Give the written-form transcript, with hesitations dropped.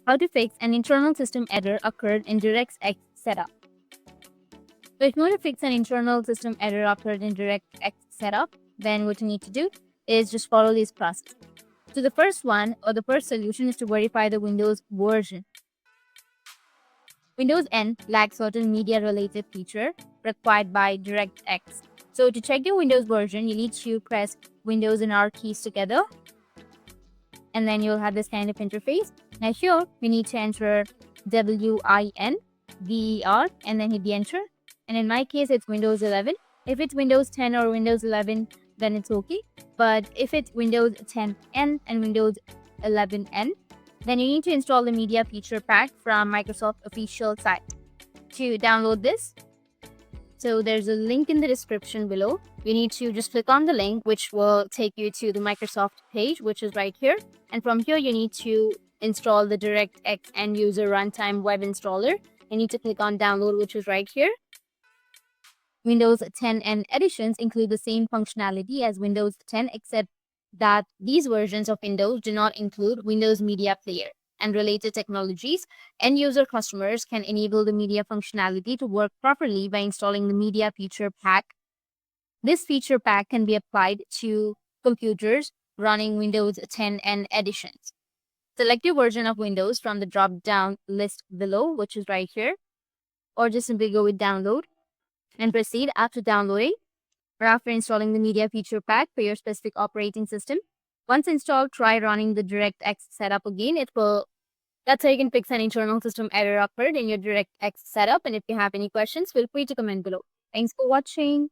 How to fix an internal system error occurred in DirectX setup. So if you want to fix an internal system error occurred in DirectX setup, then what you need to do is just follow this process. So the first one, or the first solution, is to verify the Windows version. Windows N lacks certain media-related feature required by DirectX. So to check your Windows version, you need to press Windows and R keys together, and then you'll have this kind of interface. Now here, we need to enter WINVER and then hit the enter. And in my case, it's Windows 11. If it's Windows 10 or Windows 11, then it's okay. But if it's Windows 10N and Windows 11N, then you need to install the media feature pack from Microsoft official site. To download this, so there's a link in the description below. You need to just click on the link, which will take you to the Microsoft page, which is right here. And from here, you need to install the DirectX End User Runtime Web Installer. You need to click on download, which is right here. Windows 10 and editions include the same functionality as Windows 10, except that these versions of Windows do not include Windows Media Player and related technologies. End user customers can enable the media functionality to work properly by installing the media feature pack. This feature pack can be applied to computers running Windows 10 and editions. Select your version of Windows from the drop-down list below, which is right here, or just simply go with download and proceed after downloading or after installing the media feature pack for your specific operating system. Once installed, try running the DirectX setup again. That's how you can fix an internal system error occurred in your DirectX setup. And if you have any questions, feel free to comment below. Thanks for watching.